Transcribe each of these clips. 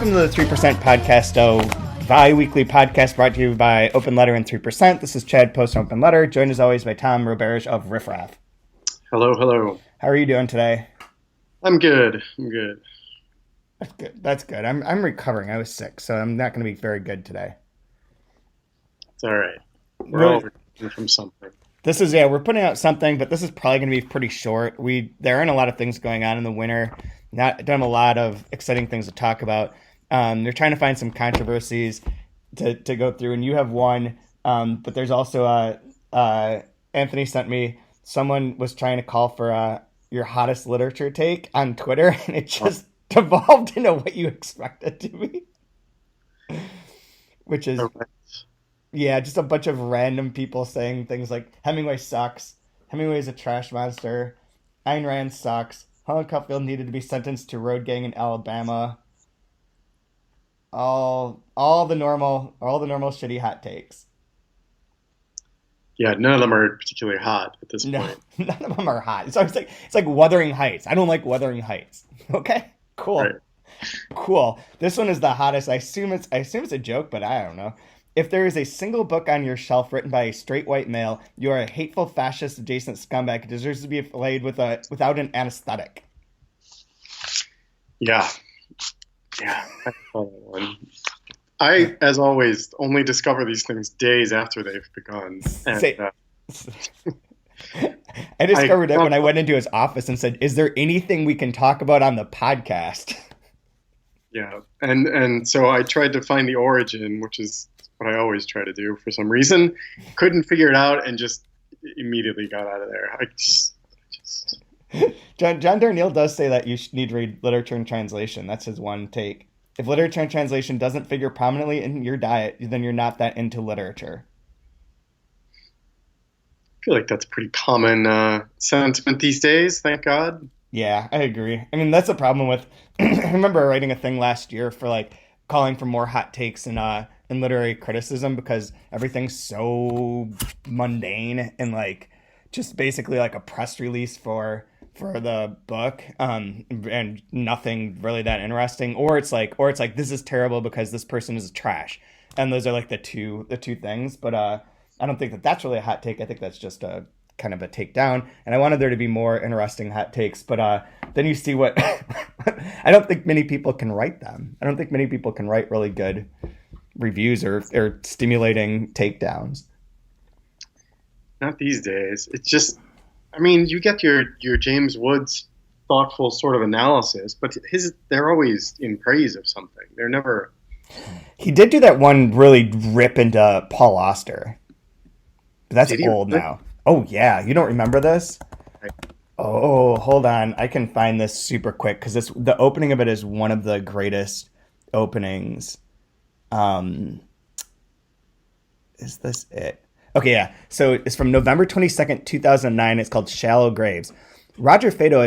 Welcome to the 3% Podcast, bi-weekly podcast brought to you by Open Letter and 3%. This is Chad, Post Open Letter, joined as always by Tom Roberge of Riff Raff. Hello. How are you doing today? I'm good. That's good. I'm recovering. I was sick, so I'm not going to be very good today. It's all right. We're all recovering from something. We're putting out something, but this is probably going to be pretty short. There aren't a lot of things going on in the winter. Don't have a lot of exciting things to talk about. They're trying to find some controversies to go through, and you have one. But there's also Anthony sent me. Someone was trying to call for your hottest literature take on Twitter, and it just devolved into what you expected to be, which is. Yeah, just a bunch of random people saying things like Hemingway sucks, Hemingway's a trash monster, Ayn Rand sucks, Helen Cuffield needed to be sentenced to road gang in Alabama. All the normal shitty hot takes. Yeah, none of them are particularly hot at this point. No, none of them are hot. It's like Wuthering Heights. I don't like Wuthering Heights. Okay, cool. Right. Cool. This one is the hottest. I assume it's a joke, but I don't know. If there is a single book on your shelf written by a straight white male, you are a hateful, fascist-adjacent scumbag who deserves to be flayed without an anesthetic. Yeah, I saw that one. I, as always, only discover these things days after they've begun. And, I discovered it when I went into his office and said, "Is there anything we can talk about on the podcast?" Yeah, and so I tried to find the origin, which is what I always try to do for some reason. Couldn't figure it out and just immediately got out of there. John Darnielle does say that you need to read literature and translation. That's his one take. If literature and translation doesn't figure prominently in your diet, then you're not that into literature. I feel like that's a pretty common sentiment these days, thank God. Yeah, I agree. I mean, that's the problem with... I remember writing a thing last year for calling for more hot takes and literary criticism because everything's so mundane and just basically like a press release for the book and nothing really that interesting, or it's like this is terrible because this person is trash, and those are like the two things. But I don't think that's really a hot take. I think that's just a kind of a takedown, and I wanted there to be more interesting hot takes, but then you see what I don't think many people can write them. I don't think many people can write really good reviews or stimulating takedowns. Not these days. It's just, I mean, you get your James Woods thoughtful sort of analysis, but they're always in praise of something. They're never. He did do that one really rip into Paul Auster. But that's old now. Oh yeah, you don't remember this? Oh, hold on. I can find this super quick because the opening of it is one of the greatest openings. Is this it? Okay, yeah. So it's from November 22nd, 2009. It's called Shallow Graves. Roger Fado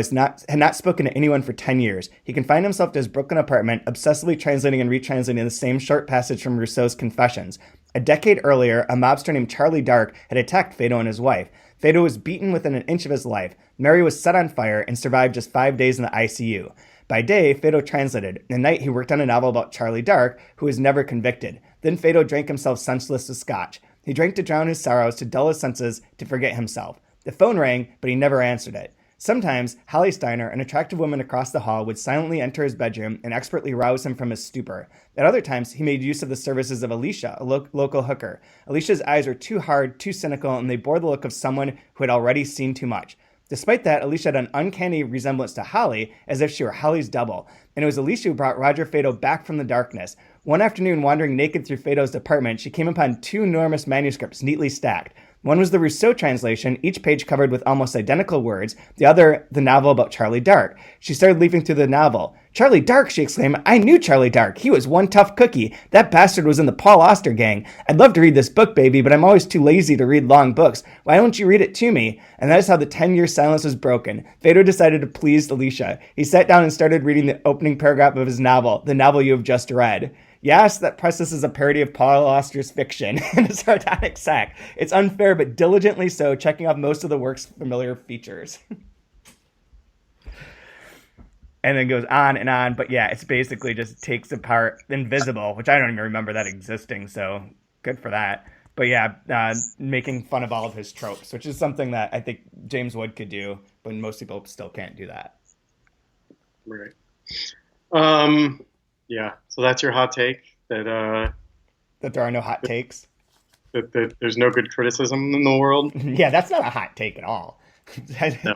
had not spoken to anyone for 10 years. He confined himself to his Brooklyn apartment, obsessively translating and retranslating the same short passage from Rousseau's Confessions. A decade earlier, a mobster named Charlie Dark had attacked Fado and his wife. Fado was beaten within an inch of his life. Mary was set on fire and survived just 5 days in the ICU. By day, Fado translated. At night, he worked on a novel about Charlie Dark, who was never convicted. Then Fado drank himself senseless with scotch. He drank to drown his sorrows, to dull his senses, to forget himself. The phone rang, but he never answered it. Sometimes, Holly Steiner, an attractive woman across the hall, would silently enter his bedroom and expertly rouse him from his stupor. At other times, he made use of the services of Alicia, a local hooker. Alicia's eyes were too hard, too cynical, and they bore the look of someone who had already seen too much. Despite that, Alicia had an uncanny resemblance to Holly, as if she were Holly's double. And it was Alicia who brought Roger Fado back from the darkness. One afternoon, wandering naked through Fado's apartment, she came upon two enormous manuscripts neatly stacked. One was the Rousseau translation, each page covered with almost identical words, the other the novel about Charlie Dark. She started leafing through the novel. "Charlie Dark," she exclaimed. "I knew Charlie Dark. He was one tough cookie. That bastard was in the Paul Auster gang. I'd love to read this book, baby, but I'm always too lazy to read long books. Why don't you read it to me?" And that is how the 10-year silence was broken. Fado decided to please Alicia. He sat down and started reading the opening paragraph of his novel, the novel you have just read. Yes, that preface is a parody of Paul Auster's fiction in a sardonic sack. It's unfair, but diligently so, checking off most of the work's familiar features. and then goes on and on. But yeah, it's basically just takes apart Invisible, which I don't even remember that existing. So good for that. But yeah, making fun of all of his tropes, which is something that I think James Wood could do, but most people still can't do that. Right. Um, yeah. So that's your hot take that That there are no hot takes. that there's no good criticism in the world. Yeah, that's not a hot take at all. No.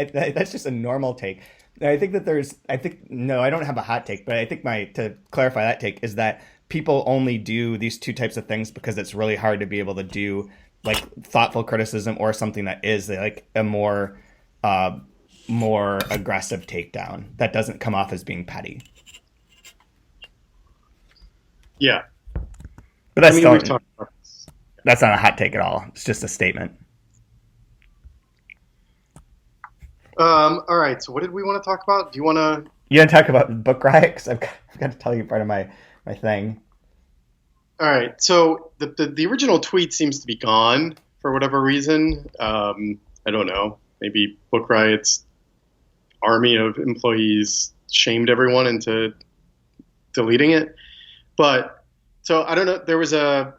That's just a normal take. No, I don't have a hot take, but I think to clarify that take is that people only do these two types of things because it's really hard to be able to do like thoughtful criticism or something that is like a more aggressive takedown that doesn't come off as being petty. Yeah. But that's We've talked about this. that's not a hot take at all. It's just a statement. All right. So what did we want to talk about? Do you want to? You want to talk about book riot? Because I've got to tell you part of my thing. All right. So the original tweet seems to be gone for whatever reason. I don't know. Maybe Book Riot's army of employees shamed everyone into deleting it. But so I don't know. There was a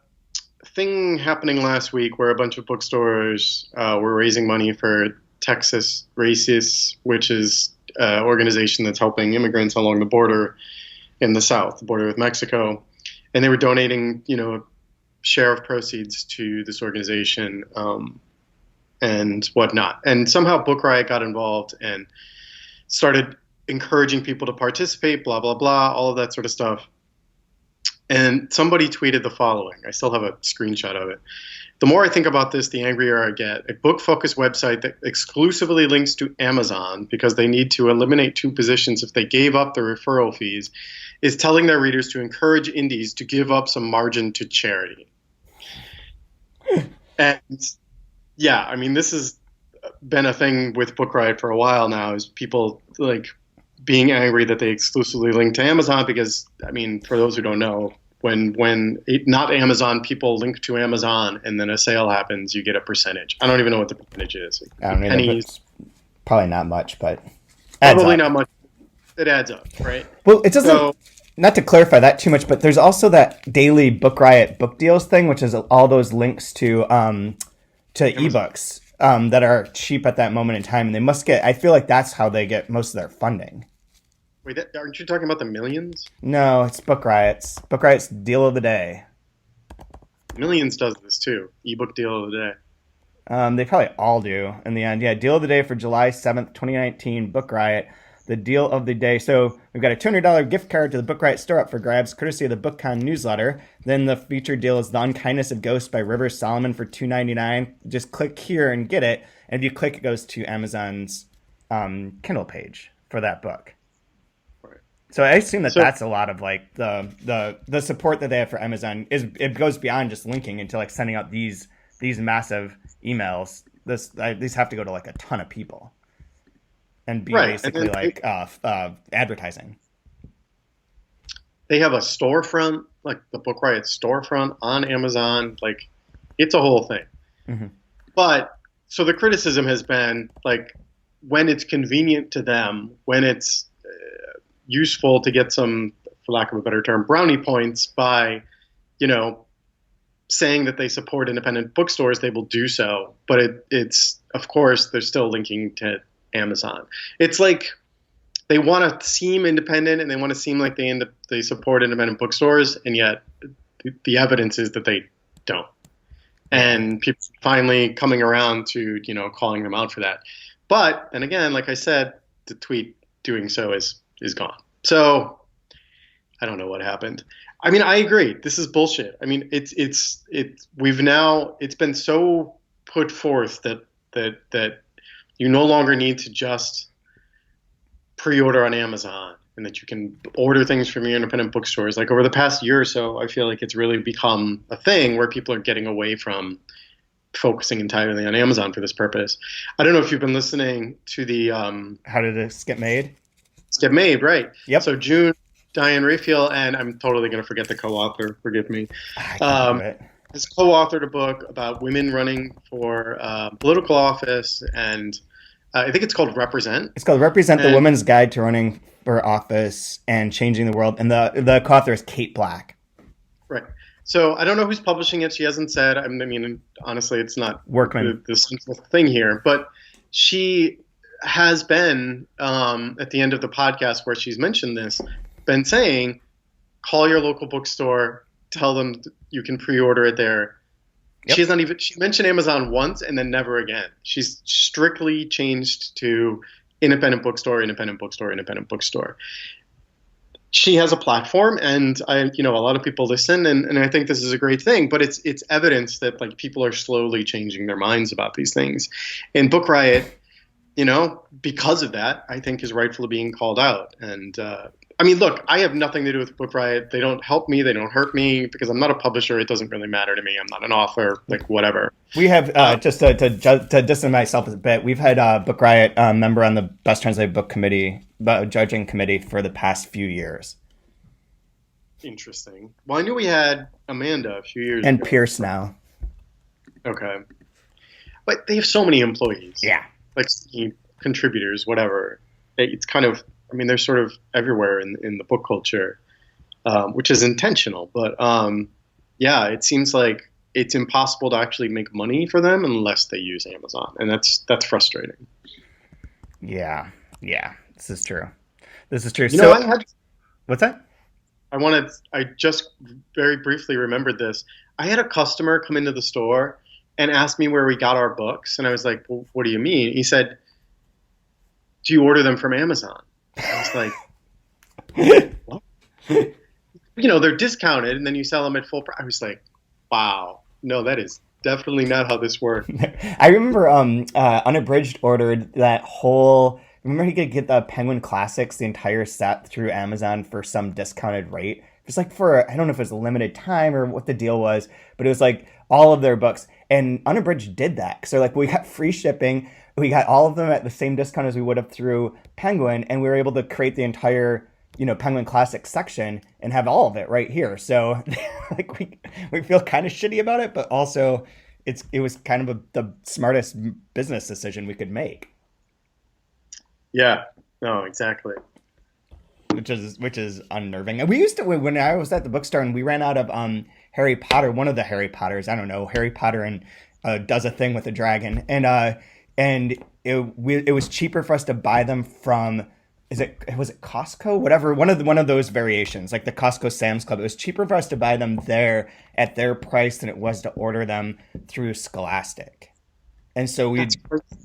thing happening last week where a bunch of bookstores were raising money for Texas Races, which is an organization that's helping immigrants along the border in the South, the border with Mexico. And they were donating, a share of proceeds to this organization and whatnot. And somehow Book Riot got involved and started encouraging people to participate, blah, blah, blah, all of that sort of stuff. And somebody tweeted the following. I still have a screenshot of it. The more I think about this, the angrier I get. A book-focused website that exclusively links to Amazon because they need to eliminate two positions if they gave up the referral fees is telling their readers to encourage indies to give up some margin to charity. And yeah, I mean, this has been a thing with Book Riot for a while now, is people like being angry that they exclusively link to Amazon because, I mean, for those who don't know, not Amazon, people link to Amazon and then a sale happens, you get a percentage. I don't even know what the percentage is. I don't know. It's probably not much, but probably not much. It adds up, right? Well, it doesn't. Not to clarify that too much, but there's also that daily Book Riot book deals thing, which is all those links to ebooks that are cheap at that moment in time, and they must get. I feel like that's how they get most of their funding. Wait, aren't you talking about the Millions? No, it's Book Riot's. Book Riot's deal of the day. Millions does this too. Ebook deal of the day. They probably all do in the end. Yeah, deal of the day for July 7th, 2019, Book Riot. The deal of the day. So we've got a $200 gift card to the Book Riot store up for grabs, courtesy of the BookCon newsletter. Then the featured deal is The Unkindness of Ghosts by Rivers Solomon for $2.99. Just click here and get it. And if you click, it goes to Amazon's Kindle page for that book. Right. So I assume that's a lot of like the support that they have for Amazon it goes beyond just linking into like sending out these massive emails. These have to go to like a ton of people. And be basically advertising. They have a storefront, like the Book Riot storefront on Amazon. Like, it's a whole thing. Mm-hmm. But, so the criticism has been, like, when it's convenient to them, when it's useful to get some, for lack of a better term, brownie points by, saying that they support independent bookstores, they will do so. But it's, of course, they're still linking to Amazon. It's like they want to seem independent and they want to seem like they support independent bookstores, and yet the evidence is that they don't. And people finally coming around to calling them out for that. But and again, like I said, the tweet doing so is gone. So I don't know what happened. I mean, I agree. This is bullshit. I mean, it's been so put forth that you no longer need to just pre-order on Amazon and that you can order things from your independent bookstores. Like over the past year or so, I feel like it's really become a thing where people are getting away from focusing entirely on Amazon for this purpose. I don't know if you've been listening to the How Did This Get Made? It's Get Made, right. Yep. So June, Diane Raphael, and I'm totally going to forget the co-author, forgive me. Has co-authored a book about women running for political office and I think it's called Represent. It's called Represent the And Woman's Guide to Running for Office and Changing the World. And the co-author is Kate Black. right. So I don't know who's publishing it. She hasn't said. I mean, honestly, it's not Workman. the central thing here. But she has been at the end of the podcast where she's mentioned this, been saying, call your local bookstore, tell them you can pre-order it there. Yep. She's not even. She mentioned Amazon once and then never again. She's strictly changed to independent bookstore, independent bookstore, independent bookstore. She has a platform, and a lot of people listen, and I think this is a great thing. But it's evidence that like people are slowly changing their minds about these things, and Book Riot, because of that, I think is rightfully being called out. And I mean, look, I have nothing to do with Book Riot. They don't help me. They don't hurt me because I'm not a publisher. It doesn't really matter to me. I'm not an author. Like whatever. We have just to distance myself a bit. We've had Book Riot member on the Best Translated Book Committee, judging committee for the past few years. Interesting. Well, I knew we had Amanda a few years and ago. Pierce now. Okay, but they have so many employees. Yeah, like contributors, whatever. It's kind of. I mean, they're sort of everywhere in the book culture, which is intentional. But yeah, it seems like it's impossible to actually make money for them unless they use Amazon, and that's frustrating. Yeah, this is true. What's that? I just very briefly remembered this. I had a customer come into the store and ask me where we got our books, and I was like, well, "What do you mean?" He said, "Do you order them from Amazon?" I was like, what? They're discounted and then you sell them at full price. I was like, wow, no, that is definitely not how this works. I remember Unabridged ordered that whole, remember he could get the Penguin Classics, the entire set through Amazon for some discounted rate. It was like I don't know if it was a limited time or what the deal was, but it was like all of their books. And Unabridged did that. So like we got free shipping. We got all of them at the same discount as we would have through Penguin, and we were able to create the entire, Penguin Classics section and have all of it right here. So, like we feel kind of shitty about it, but also it was kind of the smartest business decision we could make. Yeah. No, exactly. Which is unnerving. And we used to, when I was at the bookstore and we ran out of Harry Potter, one of the Harry Potters, I don't know, Harry Potter and does a thing with a dragon, and it was cheaper for us to buy them from, was it Costco? Whatever, one of those variations, like the Costco Sam's Club. It was cheaper for us to buy them there at their price than it was to order them through Scholastic. And so we'd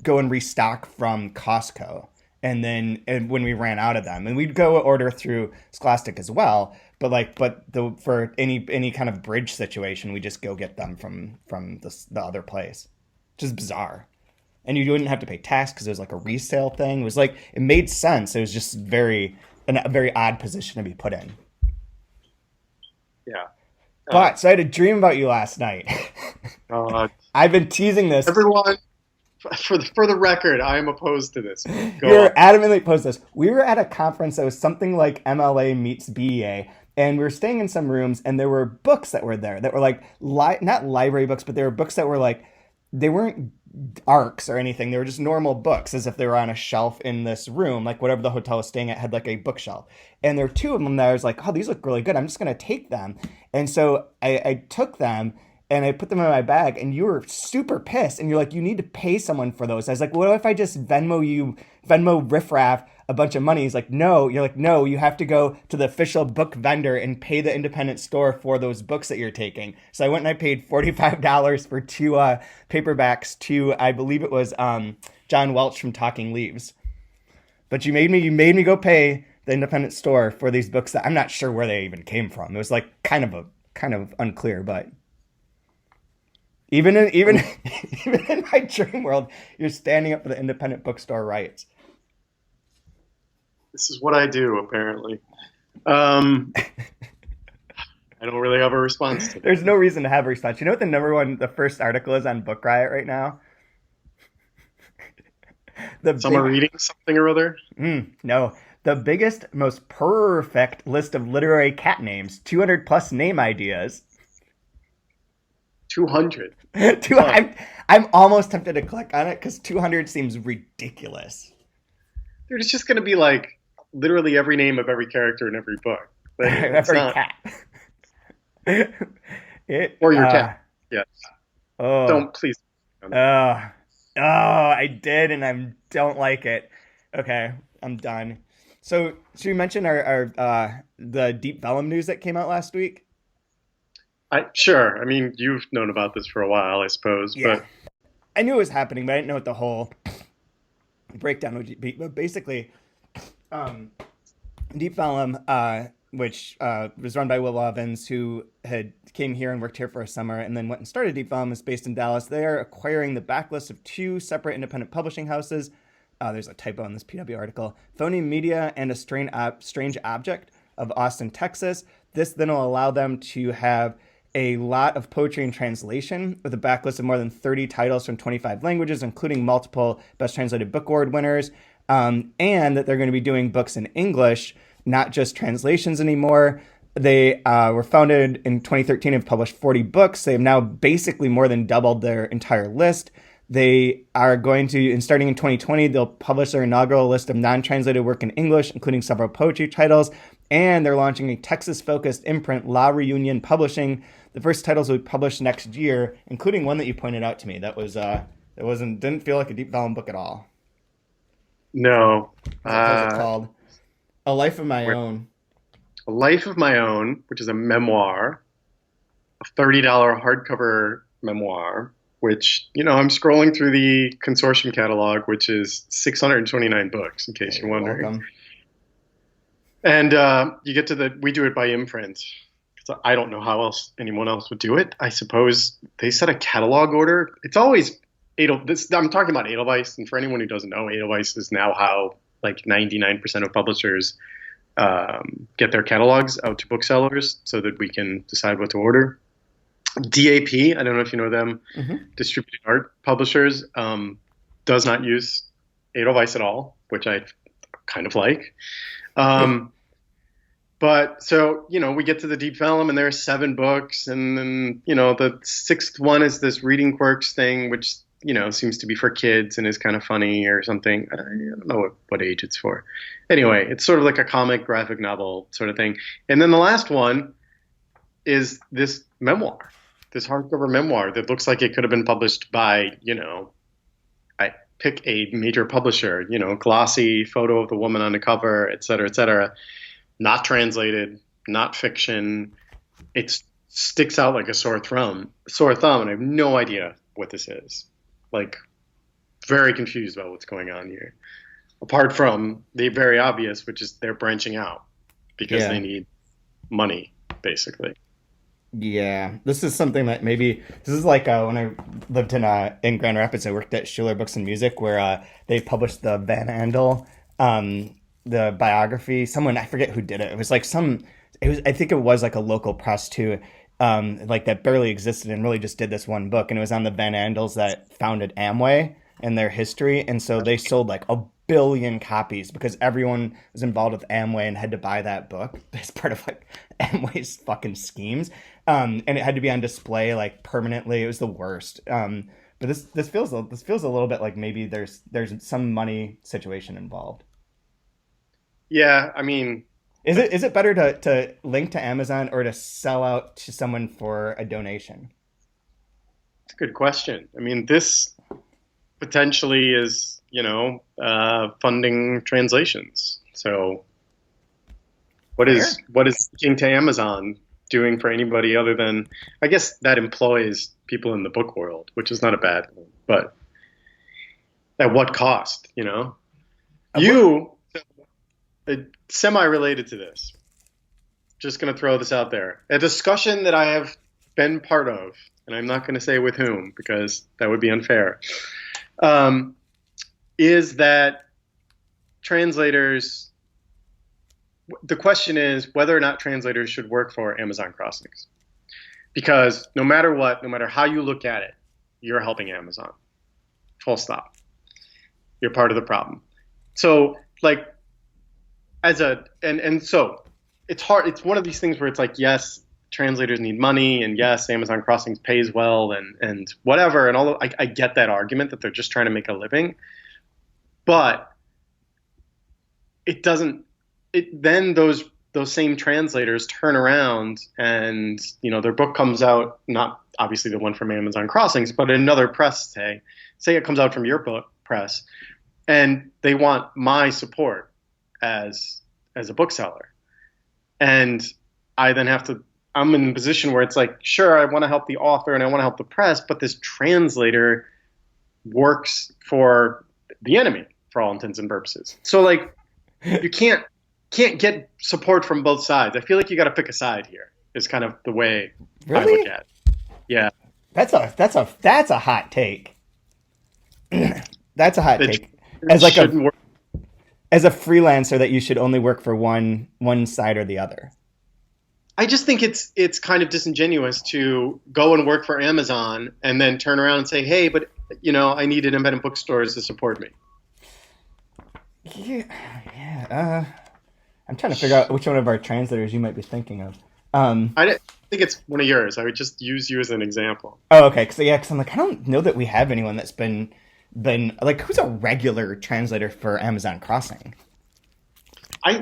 go and restock from Costco. And then when we ran out of them, and we'd go order through Scholastic as well, for any kind of bridge situation, we just go get them from the other place, which is bizarre. And you wouldn't have to pay tax because it was like a resale thing. It was like, it made sense. It was just a very odd position to be put in. Yeah. But so I had a dream about you last night. I've been teasing this. Everyone, for the record, I am opposed to this. You're adamantly opposed to this. We were at a conference that was something like MLA meets BEA, and we were staying in some rooms, and there were books that were there that were like, not library books, but there were books that were like, they weren't arcs or anything. They were just normal books, as if they were on a shelf in this room, like whatever the hotel was staying at had like a bookshelf. And there were two of them that I was like, oh, these look really good. I'm just going to take them. And so I took them and I put them in my bag, and you were super pissed. And you're like, you need to pay someone for those. I was like, what if I just Venmo riffraff a bunch of money? He's like, no. You're like, no, you have to go to the official book vendor and pay the independent store for those books that you're taking. So I went and I paid $45 for two paperbacks to, I believe it was John Welch from Talking Leaves. But you made me go pay the independent store for these books that I'm not sure where they even came from. It was like kind of unclear, but even in my dream world, you're standing up for the independent bookstore rights. This is what I do, apparently. I don't really have a response to that. There's no reason to have a response. You know what the first article is on Book Riot right now? Someone reading something or other? No. The biggest, most perfect list of literary cat names, 200 plus name ideas. 200. Two, Fuck. I'm almost tempted to click on it because 200 seems ridiculous. Dude, it's just going to be like literally every name of every character in every book. Like, it's Every not. cat. It Or your cat. Yes. oh Don't please. oh I did and I don't like it. Okay, I'm done. So should we mention our the Deep Vellum news that came out last week? Sure. I mean, you've known about this for a while, I suppose, Yeah, but I knew it was happening, but I didn't know what the whole breakdown would be. But basically, um, Deep Vellum, which was run by Will Evans, who had came here and worked here for a summer, and then went and started Deep Vellum, is based in Dallas. They are acquiring the backlist of two separate independent publishing houses. There's a typo in this PW article. Phony Media and A Strange Object of Austin, Texas. This then will allow them to have a lot of poetry in translation with a backlist of more than 30 titles from 25 languages, including multiple Best Translated Book Award winners, and that they're going to be doing books in English, not just translations anymore. They were founded in 2013 and have published 40 books. They have now basically more than doubled their entire list. They are going to, and starting in 2020, they'll publish their inaugural list of non-translated work in English, including several poetry titles. And they're launching a Texas-focused imprint, La Reunion Publishing. The first titles will be published next year, including one that you pointed out to me. That was didn't feel like a Deep Vellum book at all. no. How's it called? A Life of My Where- Own. A Life of My Own, which is a memoir, a $30 hardcover memoir, which, I'm scrolling through the consortium catalog, which is 629 books, in case you're wondering. Welcome. And you get to we do it by imprint. So I don't know how else anyone else would do it. I suppose they set a catalog order. It's always I'm talking about Edelweiss, and for anyone who doesn't know, Edelweiss is now how like 99% of publishers get their catalogs out to booksellers so that we can decide what to order. DAP, I don't know if you know them, Distributed Art Publishers, does not use Edelweiss at all, which I kind of like. But so, we get to the Deep Vellum and there are 7 books. And then, the 6th one is this Reading Quirks thing, which, seems to be for kids and is kind of funny or something. I don't know what age it's for. Anyway, it's sort of like a comic graphic novel sort of thing. And then the last one is this memoir, this hardcover memoir that looks like it could have been published by, I pick a major publisher, glossy photo of the woman on the cover, et cetera, et cetera. Not translated, not fiction. It sticks out like a sore thumb, and I have no idea what this is. Like, very confused about what's going on here. Apart from the very obvious, which is they're branching out because they need money, basically. Yeah, this is something that this is like when I lived in Grand Rapids. I worked at Schiller Books and Music, where they published the Van Andel, the biography. Someone, I forget who did it. It was like I think it was like a local press too, like that barely existed and really just did this one book, and it was on the Van Andels that founded Amway and their history, and so they sold like 1 billion copies because everyone was involved with Amway and had to buy that book as part of like Amway's fucking schemes, and it had to be on display like permanently. It was the worst. But this feels a little bit like maybe there's some money situation involved. Yeah, I mean, is it better to link to Amazon or to sell out to someone for a donation? it's a good question. I mean, this potentially is, funding translations. So what is linking to Amazon doing for anybody other than, I guess that employs people in the book world, which is not a bad thing, but at what cost, semi-related to this, just going to throw this out there. A discussion that I have been part of, and I'm not going to say with whom because that would be unfair, is that translators, the question is whether or not translators should work for Amazon Crossings. Because no matter what, no matter how you look at it, you're helping Amazon. Full stop. You're part of the problem. So, so it's hard. It's one of these things where it's like, yes, translators need money, and yes, Amazon Crossings pays well, and whatever, and all. I get that argument that they're just trying to make a living, but it doesn't. It then those same translators turn around and their book comes out, not obviously the one from Amazon Crossings, but another press, say it comes out from your book press, and they want my support as a bookseller, and I then have to. I'm in a position where it's like, sure, I want to help the author and I want to help the press, but this translator works for the enemy for all intents and purposes. So like, you can't get support from both sides. I feel like you got to pick a side here. Is kind of the way I look at it. Yeah, that's a hot take. That's a hot take. As like as a freelancer, that you should only work for one side or the other. I just think it's kind of disingenuous to go and work for Amazon and then turn around and say, hey, but I need independent bookstores to support me. Yeah. I'm trying to figure out which one of our translators you might be thinking of. I think it's one of yours. I would just use you as an example. Oh, okay. Because I'm like, I don't know that we have anyone that's been like, who's a regular translator for Amazon Crossing?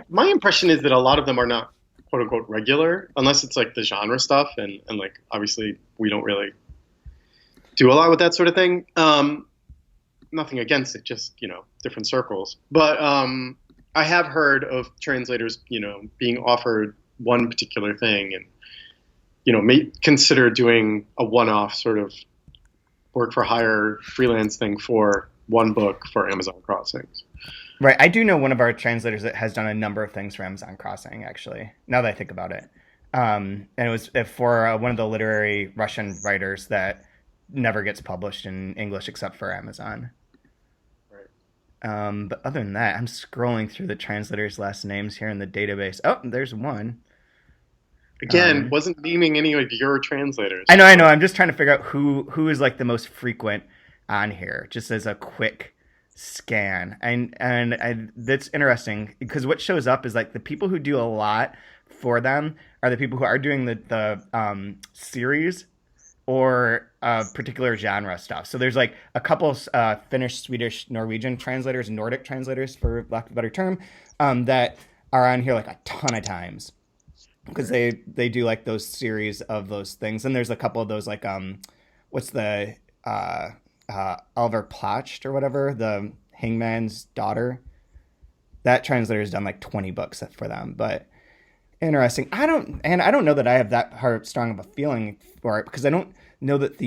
My impression is that a lot of them are not quote unquote regular, unless it's like the genre stuff, and like obviously we don't really do a lot with that sort of thing. Nothing against it, just different circles. But I have heard of translators, being offered one particular thing, and may consider doing a one-off sort of work for hire freelance thing for one book for Amazon Crossings. Right. I do know one of our translators that has done a number of things for Amazon Crossing, actually, now that I think about it. And it was for one of the literary Russian writers that never gets published in English except for Amazon. Right. But other than that, I'm scrolling through the translators' last names here in the database. Oh, there's one. Again, wasn't naming any of your translators. I know. I'm just trying to figure out who is like the most frequent on here, just as a quick scan. And that's interesting because what shows up is like the people who do a lot for them are the people who are doing the series or particular genre stuff. So there's like a couple Finnish, Swedish, Norwegian translators, Nordic translators, for lack of a better term, that are on here like a ton of times because they do like those series of those things. And there's a couple of those like what's the Oliver Placht or whatever, the Hangman's Daughter. That translator's done like 20 books for them, but interesting. I don't know that I have that strong of a feeling for it because I don't know that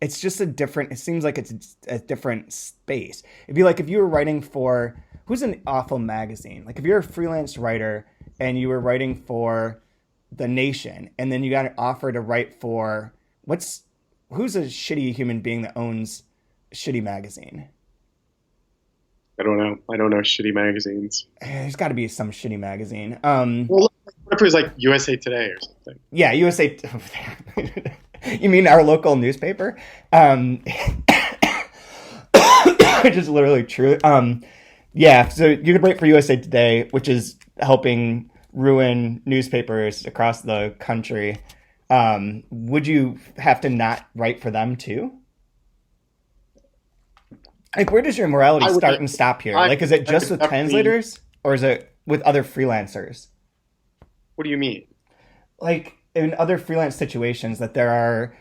it's just it seems like it's a different space. It'd be like if you were writing for, who's an awful magazine? Like if you're a freelance writer and you were writing for The Nation and then you got an offer to write for, who's a shitty human being that owns a shitty magazine? I don't know. I don't know shitty magazines. There's got to be some shitty magazine. Well, what if it was like USA Today or something? Yeah, USA. You mean our local newspaper? Which is literally true. Yeah, so you could write for USA Today, which is helping ruin newspapers across the country. Would you have to not write for them too? Like, where does your morality start and stop here? Like, is it just with translators or is it with other freelancers? What do you mean? Like, in other freelance situations that there are,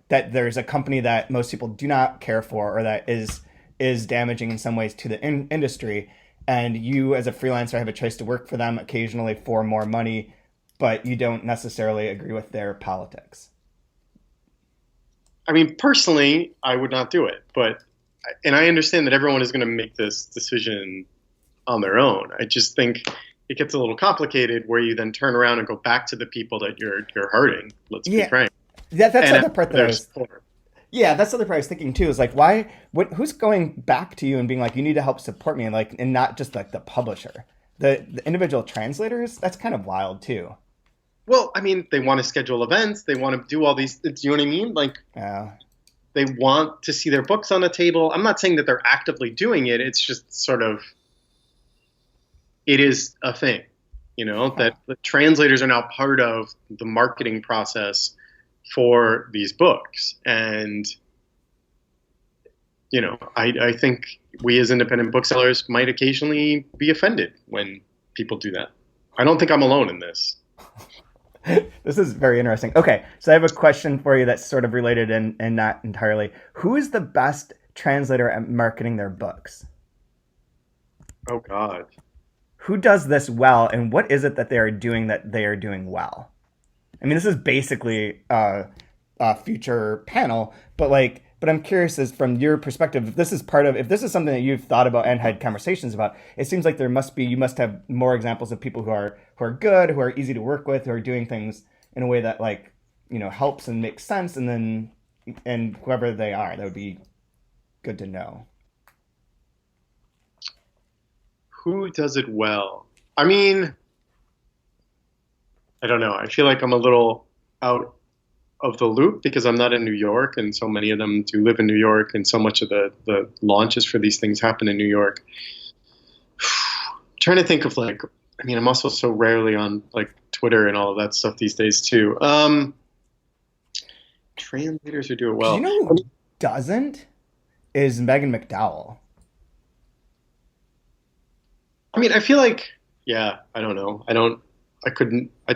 that there's a company that most people do not care for or that is damaging in some ways to the industry, and you as a freelancer have a choice to work for them occasionally for more money, but you don't necessarily agree with their politics. I mean, personally, I would not do it, and I understand that everyone is going to make this decision on their own. I just think it gets a little complicated where you then turn around and go back to the people that you're hurting. Let's be frank. That's the other part that I was. Yeah, that's the other part I was thinking too. Is like, why? Who's going back to you and being like, you need to help support me, and not just like the publisher, the individual translators. That's kind of wild too. Well, I mean, they want to schedule events. They want to do all these. Do you know what I mean? Like, they want to see their books on the table. I'm not saying that they're actively doing it. It's just sort of, it is a thing. that the translators are now part of the marketing process for these books. And, I think we as independent booksellers might occasionally be offended when people do that. I don't think I'm alone in this. This is very interesting. Okay, so I have a question for you that's sort of related and not entirely. Who is the best translator at marketing their books? Oh, God. Who does this well, and what is it that they are doing well? I mean, this is basically a future panel, but I'm curious as from your perspective, if this is something that you've thought about and had conversations about, it seems like you must have more examples of people who are good, who are easy to work with, who are doing things in a way that helps and makes sense, and whoever they are, that would be good to know. Who does it well? I mean, I don't know. I feel like I'm a little out of the loop because I'm not in New York, and so many of them do live in New York, and so much of the launches for these things happen in New York. Trying to think of I'm also so rarely on Twitter and all of that stuff these days too. Translators who do it well. You know who doesn't is Megan McDowell. I mean, I feel like, yeah, I don't know.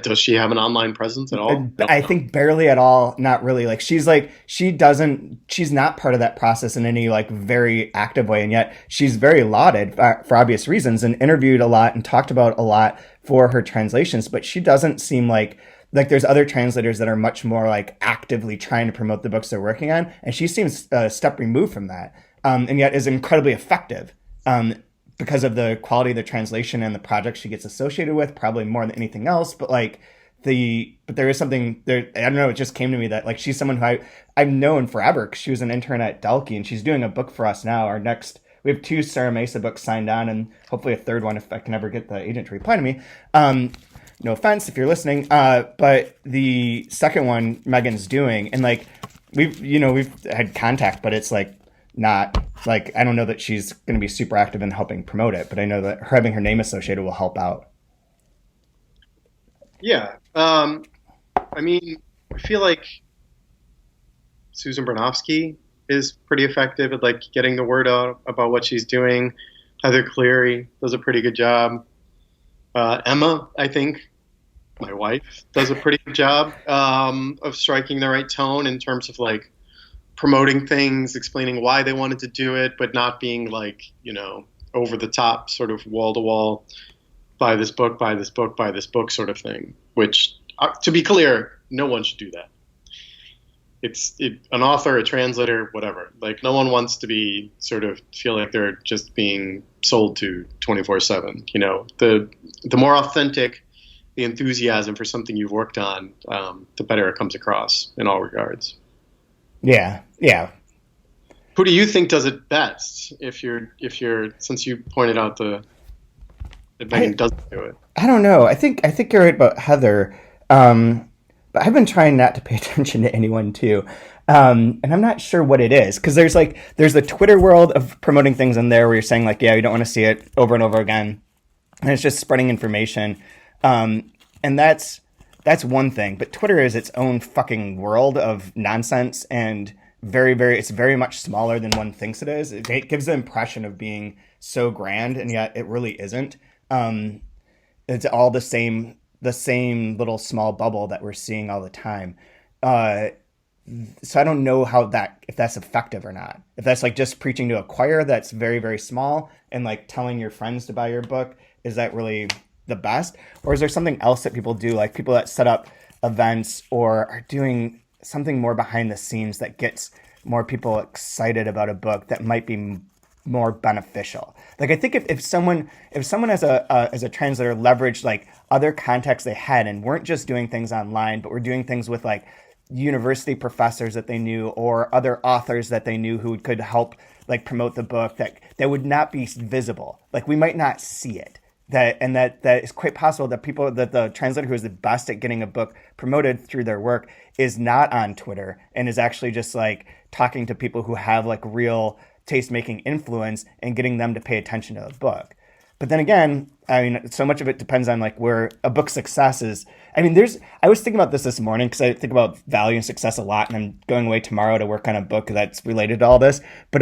Does she have an online presence at all? I think barely at all. Not really. She's not part of that process in any very active way. And yet she's very lauded for obvious reasons and interviewed a lot and talked about a lot for her translations. But she doesn't seem like there's other translators that are much more actively trying to promote the books they're working on. And she seems a step removed from that. And yet is incredibly effective. Because of the quality of the translation and the projects she gets associated with, probably more than anything else. But but there is something there. I don't know. It just came to me that she's someone who I've known forever. 'Cause she was an intern at Delkey, and she's doing a book for us now. We have 2 Sarah Mesa books signed on, and hopefully a third one if I can ever get the agent to reply to me. No offense if you're listening, but the second one Megan's doing, and we've had contact, but it's not I don't know that she's going to be super active in helping promote it, but I know that having her name associated will help out. Yeah. I mean, I feel like Susan Bernofsky is pretty effective at getting the word out about what she's doing. Heather Cleary does a pretty good job. Emma, I think, my wife, does a pretty good job of striking the right tone in terms of promoting things, explaining why they wanted to do it, but not being over the top, sort of wall to wall, buy this book, buy this book, buy this book sort of thing. Which, to be clear, no one should do that. An author, a translator, whatever. No one wants to be feel like they're just being sold to 24/7. The more authentic the enthusiasm for something you've worked on, the better it comes across in all regards. Yeah. Who do you think does it best? If you're since you pointed out that Megan doesn't do it. I don't know. I think you're right about Heather. But I've been trying not to pay attention to anyone too. And I'm not sure what it is. Because there's the Twitter world of promoting things in there where you're saying yeah, you don't want to see it over and over again. And it's just spreading information. And that's one thing. But Twitter is its own fucking world of nonsense and it's very much smaller than one thinks it is. It gives the impression of being so grand, and yet it really isn't. It's all the same little small bubble that we're seeing all the time. So I don't know if that's effective or not. If that's just preaching to a choir that's very, very small and telling your friends to buy your book, is that really the best? Or is there something else that people do, people that set up events or are doing something more behind the scenes that gets more people excited about a book that might be more beneficial? I think if someone as a translator leveraged other contacts they had and weren't just doing things online, but were doing things with university professors that they knew or other authors that they knew who could help promote the book, that would not be visible. We might not see it. That is quite possible that the translator who is the best at getting a book promoted through their work is not on Twitter and is actually just talking to people who have real taste-making influence and getting them to pay attention to the book. But then again, I mean, so much of it depends on like where a book's success is. I mean, I was thinking about this morning because I think about value and success a lot, and I'm going away tomorrow to work on a book that's related to all this. But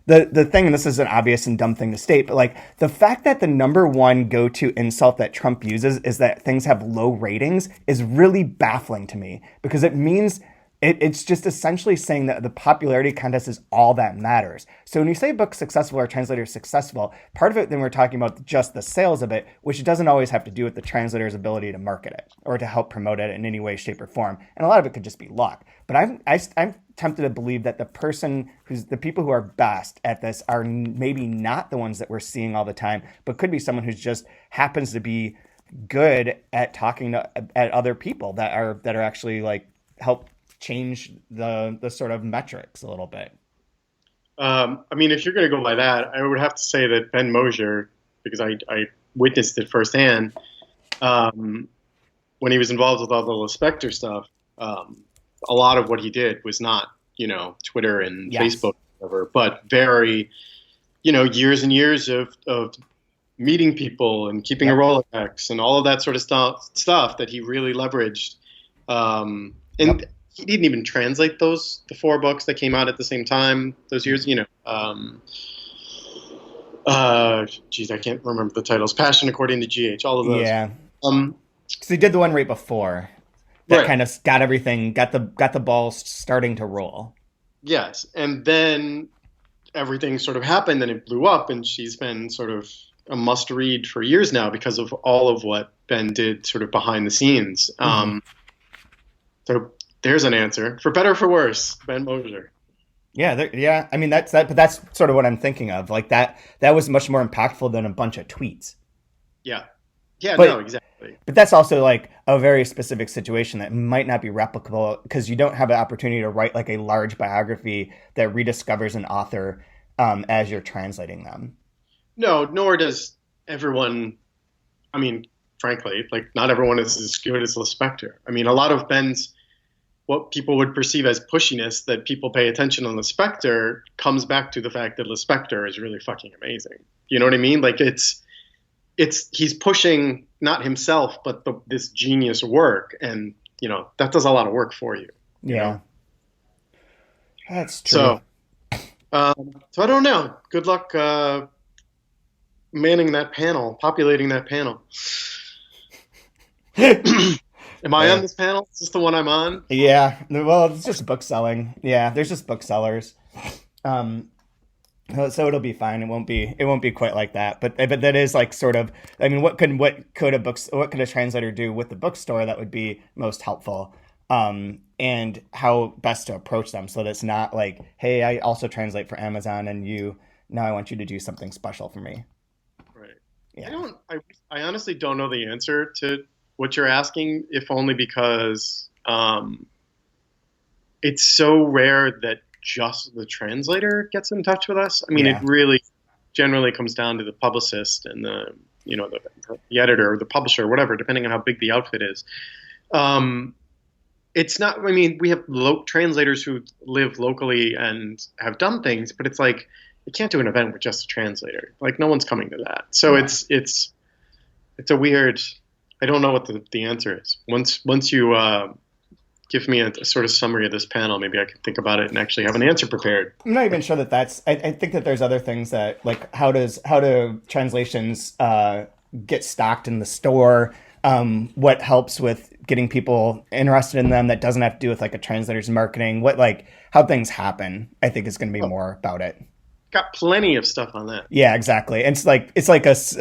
the thing, and this is an obvious and dumb thing to state, but like the fact that the number one go-to insult that Trump uses is that things have low ratings is really baffling to me, because it means it's just essentially saying that the popularity contest is all that matters. So when you say book successful or translator successful, part of it then we're talking about just the sales of it, which doesn't always have to do with the translator's ability to market it or to help promote it in any way, shape, or form. And a lot of it could just be luck. But I'm tempted to believe that the people who are best at this are maybe not the ones that we're seeing all the time, but could be someone who just happens to be good at talking at other people that are actually like help change the sort of metrics a little bit. I mean, if you're going to go by that, I would have to say that Ben Mosier, because I witnessed it firsthand, when he was involved with all the Lispector stuff, a lot of what he did was not, Twitter and Yes. Facebook, or whatever, but very, years and years of meeting people and keeping a Rolodex and all of that sort of stuff that he really leveraged. And he didn't even translate the 4 books that came out at the same time those years. Geez, I can't remember the titles. Passion According to GH, all of those. Yeah. So he did the one right before that Right. kind of got everything, got the ball starting to roll. Yes, and then everything sort of happened and it blew up, and she's been sort of a must read for years now because of all of what Ben did sort of behind the scenes. So there's an answer, for better or for worse. Ben Mosier. Yeah. I mean, that's that, but that's sort of what I'm thinking of. Like that was much more impactful than a bunch of tweets. Yeah, But no, exactly. But that's also like a very specific situation that might not be replicable because you don't have an opportunity to write like a large biography that rediscovers an author as you're translating them. No, nor does everyone. I mean, frankly, like not everyone is as good as Lispector. I mean, a lot of Ben's what people would perceive as pushiness that people pay attention on Lispector comes back to the fact that Lispector is really fucking amazing. You know what I mean? Like it's he's pushing not himself but this genius work, and that does a lot of work for you. Yeah, that's true. So I don't know. Good luck manning that panel, populating that panel. Am I on this panel? Is this the one I'm on? Yeah. Well, it's just book selling. Yeah, there's just booksellers. So it'll be fine. It won't be quite like that. But that is like sort of. I mean, what could a translator do with the bookstore that would be most helpful? And how best to approach them so that it's not like, hey, I also translate for Amazon, and now I want you to do something special for me. Right. Yeah. I honestly don't know the answer to what you're asking, if only because it's so rare that just the translator gets in touch with us. I mean, It really generally comes down to the publicist and the editor or the publisher or whatever, depending on how big the outfit is. It's not. I mean, we have translators who live locally and have done things, but it's like you can't do an event with just a translator. Like no one's coming to that. So it's a weird. I don't know what the answer is. Once you give me a sort of summary of this panel, maybe I can think about it and actually have an answer prepared. I'm not even sure that that's. I think that there's other things that like how do translations get stocked in the store? What helps with getting people interested in them that doesn't have to do with like a translator's marketing? How things happen, I think is going to be more about it. Got plenty of stuff on that. Yeah, exactly. And it's like this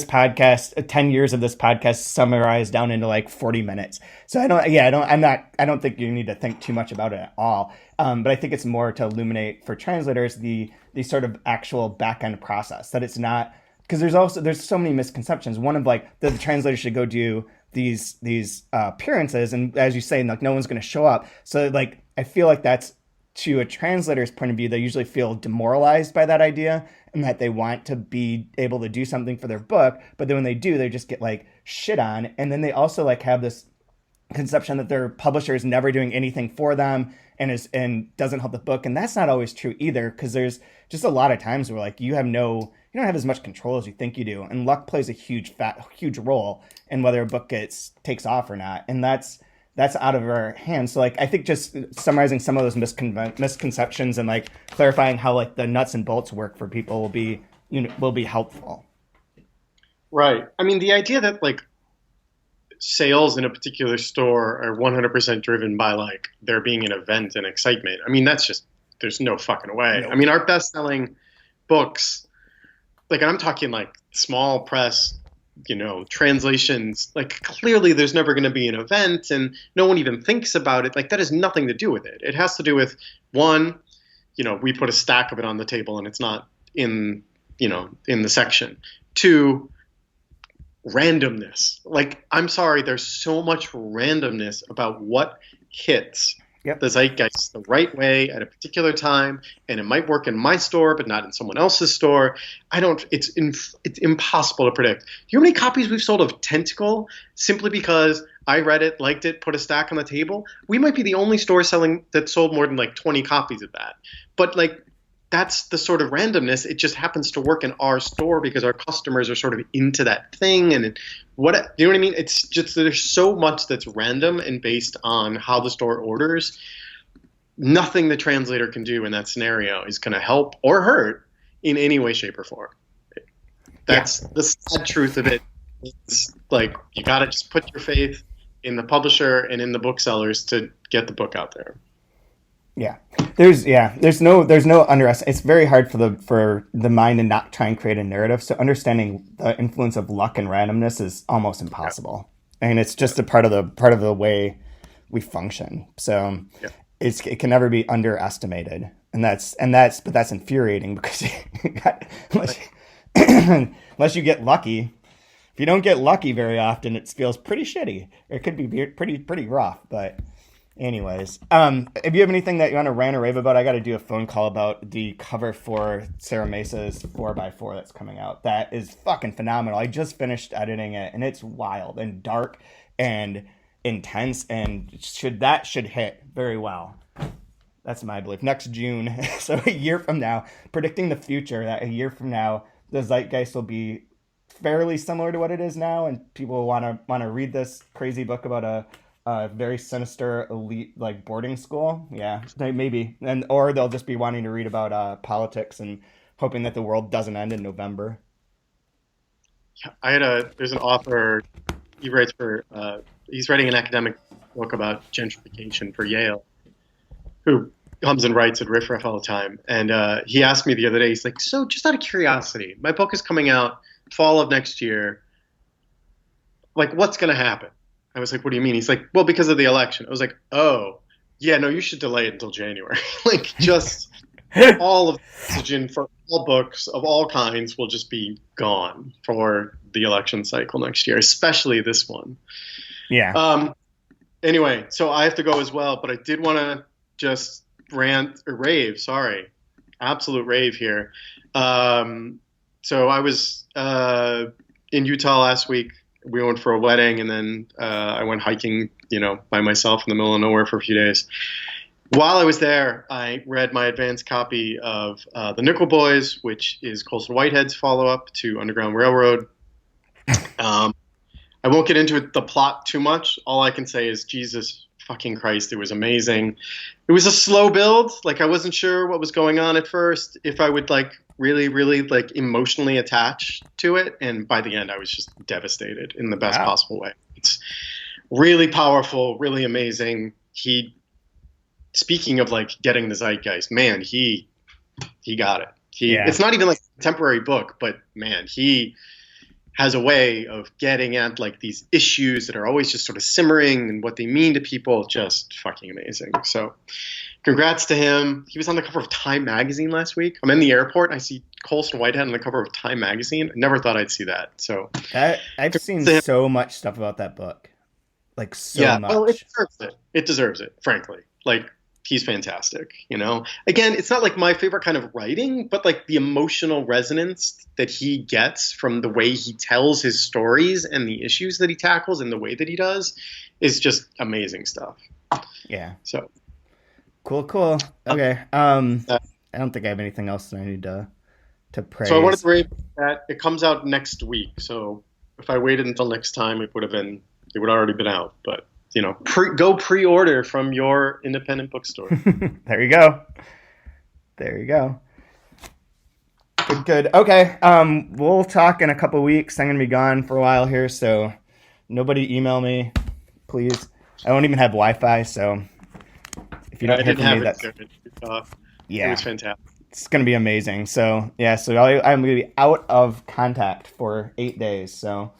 podcast, 10 years of this podcast summarized down into like 40 minutes. So I don't think you need to think too much about it at all. But I think it's more to illuminate for translators the sort of actual back end process, that it's not, because there's so many misconceptions. One of like that the translator should go do these appearances, and as you say, like no one's going to show up. So like I feel like that's, to a translator's point of view, they usually feel demoralized by that idea and that they want to be able to do something for their book, but then when they do, they just get like shit on. And then they also like have this conception that their publisher is never doing anything for them and doesn't help the book. And that's not always true either, because there's just a lot of times where like you have no you don't have as much control as you think you do, and luck plays a huge role in whether a book takes off or not, and that's out of our hands. So like I think just summarizing some of those misconceptions and like clarifying how like the nuts and bolts work for people will be helpful. Right. I mean, the idea that like sales in a particular store are 100% driven by like there being an event and excitement. I mean, that's just, there's no fucking way. Nope. I mean, our best selling books, like I'm talking like small press, translations, like clearly there's never going to be an event and no one even thinks about it. Like that has nothing to do with it. It has to do with one, we put a stack of it on the table and it's not in the section. Two, randomness. Like, I'm sorry, there's so much randomness about what hits the zeitgeist the right way at a particular time, and it might work in my store but not in someone else's store. It's impossible to predict. You know how many copies we've sold of Tentacle simply because I read it, liked it, put a stack on the table? We might be the only store that sold more than like 20 copies of that. But like, that's the sort of randomness. It just happens to work in our store because our customers are sort of into that thing. And you know what I mean? It's just, there's so much that's random and based on how the store orders. Nothing the translator can do in that scenario is going to help or hurt in any way, shape, or form. That's the sad truth of it. It's like, you got to just put your faith in the publisher and in the booksellers to get the book out there. There's no underestimate. It's very hard for the mind to not try and create a narrative. So understanding the influence of luck and randomness is almost impossible, and it's just a part of the way we function. So it can never be underestimated, and that's infuriating because unless you get lucky. If you don't get lucky very often, it feels pretty shitty. It could be pretty rough, but. Anyways, if you have anything that you want to rant or rave about, I got to do a phone call about the cover for Sarah Mesa's 4x4 that's coming out. That is fucking phenomenal. I just finished editing it, and it's wild and dark and intense, and should hit very well. That's my belief. Next June, so a year from now, predicting the future, that a year from now, the zeitgeist will be fairly similar to what it is now, and people will want to read this crazy book about a very sinister elite like boarding school. Yeah, maybe. Or they'll just be wanting to read about politics and hoping that the world doesn't end in November. There's an author, he's writing an academic book about gentrification for Yale, who comes and writes at Riff Raff all the time. And he asked me the other day, he's like, so just out of curiosity, my book is coming out fall of next year. Like, what's going to happen? I was like, what do you mean? He's like, well, because of the election. I was like, oh, yeah, no, you should delay it until January. Like, just all of the oxygen for all books of all kinds will just be gone for the election cycle next year, especially this one. Yeah. Anyway, so I have to go as well, but I did want to just rant or rave. Sorry. Absolute rave here. So I was in Utah last week. We went for a wedding, and then I went hiking, by myself in the middle of nowhere for a few days. While I was there, I read my advanced copy of The Nickel Boys, which is Colson Whitehead's follow-up to Underground Railroad. I won't get into the plot too much. All I can say is, Jesus fucking Christ, it was amazing. It was a slow build. Like, I wasn't sure what was going on at first, if I would, really, really, emotionally attach to it. And by the end, I was just devastated in the best possible way. It's really powerful, really amazing. Speaking of, getting the zeitgeist, man, he got it. It's not even, a contemporary book, but, man, he has a way of getting at these issues that are always just sort of simmering and what they mean to people. Just fucking amazing. So congrats to him. He was on the cover of Time magazine last week. I'm in the airport and I see Colson Whitehead on the cover of Time magazine. I never thought I'd see that. So I've seen so much stuff about that book. Much. Well, it deserves it. It deserves it, frankly. He's fantastic, Again, it's not my favorite kind of writing, but the emotional resonance that he gets from the way he tells his stories and the issues that he tackles and the way that he does is just amazing stuff. Yeah. So cool. Okay. I don't think I have anything else that I need to to praise. So I wanted to rate that. It comes out next week. So if I waited until next time, it would already been out. But go pre-order from your independent bookstore. There you go. There you go. Good. Okay. We'll talk in a couple weeks. I'm gonna be gone for a while here, so nobody email me, please. I don't even have Wi-Fi, so if you don't hear from me, that's yeah, it was fantastic. It's gonna be amazing. So yeah, I'm gonna be out of contact for 8 days. So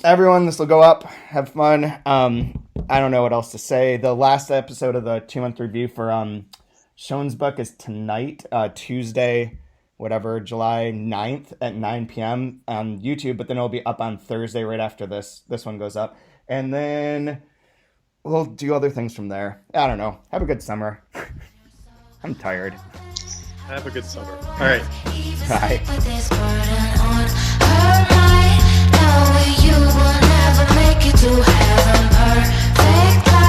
everyone, this will go up. Have fun. I don't know what else to say. The last episode of the 2-month review for Schoen's book is tonight, Tuesday, July 9th at 9 p.m. on YouTube, but then it'll be up on Thursday right after this one goes up. And then we'll do other things from there. I don't know. Have a good summer. I'm tired. Have a good summer. All right. Bye. You will never make it to heaven. Perfect.